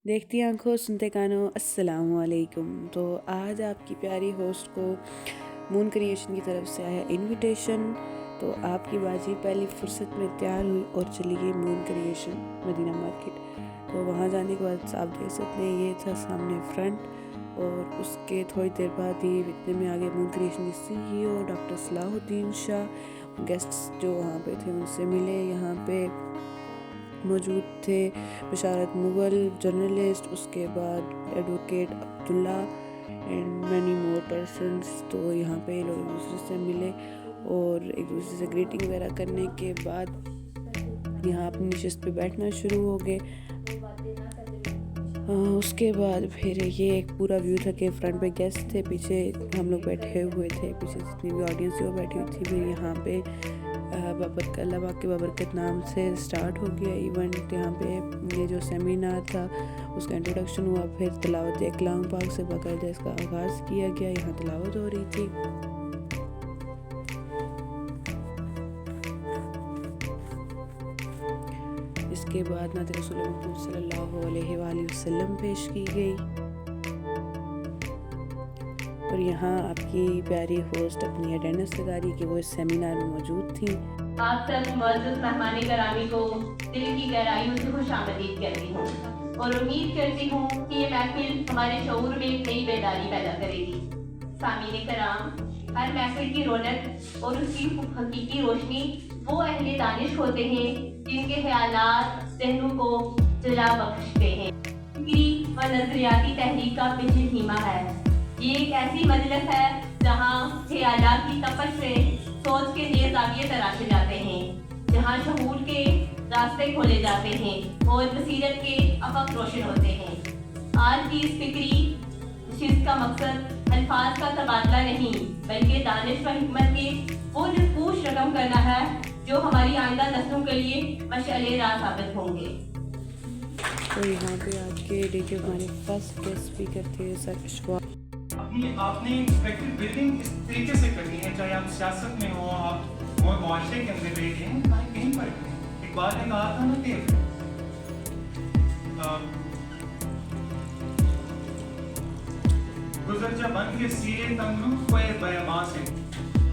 دیکھتی آنکھوں سنتے کانوں السلام علیکم۔ تو آج آپ کی پیاری ہوسٹ کو مون کریشن کی طرف سے آیا انویٹیشن، تو آپ کی باجی پہلی فرصت میں تیار ہوئی اور چلی گئی مون کریشن مدینہ مارکیٹ۔ تو وہاں جانے کے بعد آپ دیکھ سکتے ہیں یہ تھا سامنے فرنٹ، اور اس کے تھوڑی دیر بعد ہی اتنے میں آگے مون کریشن کی CEO ڈاکٹر صلاح الدین شاہ گیسٹس جو وہاں پہ تھے ان سے ملے۔ یہاں پہ موجود تھے بشارت مغل جرنلسٹ، اس کے بعد advocate Abdullah and many more persons. تو یہاں پہ لوگ ایک دوسرے سے ملے اور ایک دوسرے سے گریٹنگ وغیرہ کرنے کے بعد یہاں اپنی نشست پہ بیٹھنا شروع ہو گئے۔ اس کے بعد پھر یہ ایک پورا ویو تھا کہ فرنٹ پہ گیسٹ تھے، پیچھے ہم لوگ بیٹھے ہوئے تھے، پیچھے جتنی بھی آڈینس تھی وہ بیٹھی ہوئی تھی۔ پھر یہاں پہ اللہ پاک کے بابرکت نام سے سٹارٹ ہو گیا ایونٹ۔ یہاں پہ یہ جو سیمینار تھا اس کا انٹروڈکشن ہوا، پھر تلاوت کلام پاک سے باقاعدہ اس کا آغاز کیا گیا۔ یہاں تلاوت ہو رہی تھی۔ اس کے بعد نعت رسول محمد صلی اللہ علیہ وآلہ وسلم پیش کی گئی، اور یہاں آپ کی پیاری ہوسٹ اپنی اٹینڈنس لگا رہی کہ وہ اس سیمینار میں موجود تھیں۔ آپ سب معزز مہمان گرامی کو دل کی گہرائیوں سے خوش آمدید کہتی ہوں، اور امید کرتی ہوں کہ یہ محفل ہمارے شعور میں ایک نئی بیداری پیدا کرے گی۔ سامعین کرام، ہر محفل کی رونق اور اس کی حقیقی روشنی وہ اہل دانش ہوتے ہیں جن کے خیالات ذہنوں کو جلا بخشتے ہیں۔ فکری و نظریاتی تحریک کا پیش خیمہ ہے۔ یہ ایک ایسی مجلس ہے جہاں خیالات کی تپش سے سوچ کے نئے زاویے تراشے جاتے ہیں، جہاں شعور کے راستے کھولے جاتے ہیں اور بصیرت کے افق روشن ہوتے ہیں۔ آج کی اس فکری نشست کا مقصد الفاظ کا تبادلہ نہیں، بلکہ دانش و حکمت کے وہ نقوش رقم کرنا ہے جو ہماری آئندہ نسلوں کے لیے مشعل راہ ثابت ہوں گے۔ تو یہاں پہ آج کے ڈے کے ہمارے فرسٹ گیسٹ اسپیکر تھے سر اشفاق۔ آپ نے فیکٹری بلڈنگ اس طریقے سے کرنی ہے، چاہے آپ سیاست میں ہوں، آپ معاشرے کے اندر رہ رہے ہیں، کہیں پر بھی۔ اقبال نے کہا تھا نا کہ گزر جا بن کے سیرے تنگرو کوئے بیاباں سے،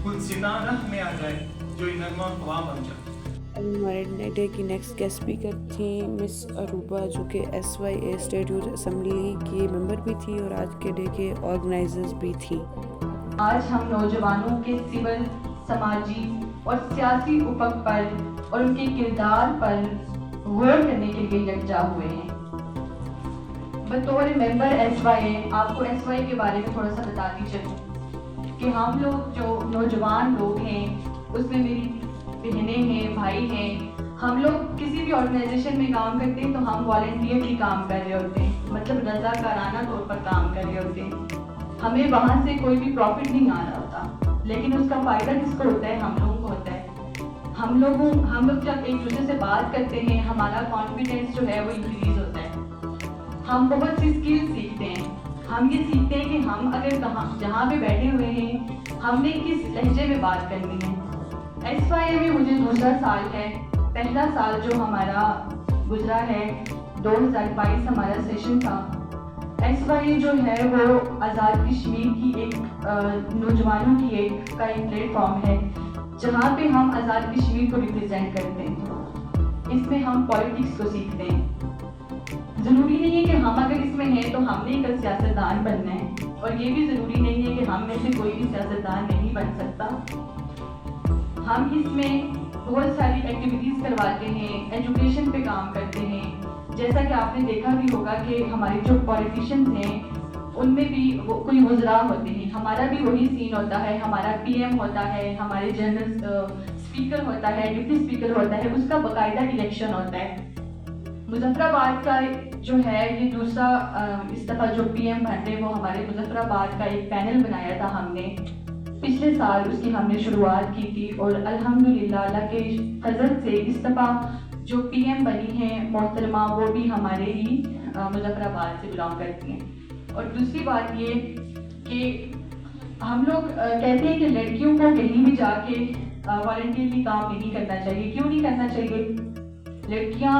خود ستا رہ میں آ جائے جو نغمہ خواہ بن جائے۔ ہمارے ڈے کی نیکسٹ گیسٹ اسپیکر تھیں مس اروبا، جو کہ SYA اسٹیٹ یوتھ اسمبلی کی ممبر بھی تھی اور آج کے ڈے کے آرگنائزرز بھی تھیں۔ آج ہم نوجوانوں کے سول، سماجی اور سیاسی افق پر اور ان کے کردار پر غور کرنے کے لیے یکجا ہوئے ہیں۔ بطور ممبر SYA آپ کو SYA کے بارے میں تھوڑا سا بتاتی چلوں کہ ہم لوگ جو نوجوان لوگ ہیں اس میں میری بہنیں ہیں، بھائی ہیں، ہم لوگ کسی بھی آرگنائزیشن میں کام کرتے ہیں تو ہم والنٹیئرلی کام کر رہے ہوتے ہیں، مطلب رضاکارانہ طور پر کام کر رہے ہوتے ہیں۔ ہمیں وہاں سے کوئی بھی پروفٹ نہیں آ رہا ہوتا، لیکن اس کا فائدہ کس کو ہوتا ہے؟ ہم لوگوں کو ہوتا ہے۔ ہم لوگ جب ایک دوسرے سے بات کرتے ہیں ہمارا کانفیڈینس جو ہے وہ انکریز ہوتا ہے۔ ہم بہت سی اسکل سیکھتے ہیں۔ ہم یہ سیکھتے ہیں کہ ہم اگر جہاں پہ بیٹھے ہوئے ہیں ہم نے کس لہجے میں بات کرنی ہے۔ SYA میں مجھے دوسرا سال ہے، پہلا سال جو ہمارا گزرا ہے 2022 ہمارا سیشن تھا۔ SYA جو ہے وہ آزاد کشمیر کی ایک نوجوانوں کی ایک پلیٹ فارم ہے جہاں پہ ہم آزاد کشمیر کو ریپرزینٹ کرتے ہیں۔ اس میں ہم پالیٹکس کو سیکھتے ہیں۔ ضروری نہیں ہے کہ ہم اگر اس میں ہیں تو ہم نے کل سیاستدان بننا ہے، اور یہ بھی ضروری نہیں ہے کہ ہم میں سے کوئی بھی سیاستدان نہیں بن سکتا۔ ہم اس میں بہت ساری ایکٹیویٹیز کرواتے ہیں، ایجوکیشن پہ کام کرتے ہیں۔ جیسا کہ آپ نے دیکھا بھی ہوگا کہ ہمارے جو پولیٹیشینز ہیں ان میں بھی کوئی وزراء ہوتے ہیں، ہمارا بھی وہی سین ہوتا ہے، ہمارا PM ہوتا ہے، ہمارے جنرل اسپیکر ہوتا ہے، ڈپٹی اسپیکر ہوتا ہے، اس کا باقاعدہ الیکشن ہوتا ہے۔ مظفر آباد کا جو ہے یہ دوسرا اس دفعہ جو PM بن رہے وہ ہمارے مظفر آباد کا ایک پینل بنایا تھا ہم نے پچھلے سال، اس کی ہم نے شروعات کی تھی، اور الحمدللہ اللہ کے فضل سے اس دفعہ جو PM بنی ہیں محترمہ وہ بھی ہمارے ہی مظفر آباد سے بلانگ کرتی ہیں۔ اور دوسری بات یہ کہ ہم لوگ کہتے ہیں کہ لڑکیوں کو کہیں بھی جا کے والنٹیئرلی کام نہیں کرنا چاہیے۔ کیوں نہیں کرنا چاہیے؟ لڑکیاں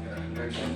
100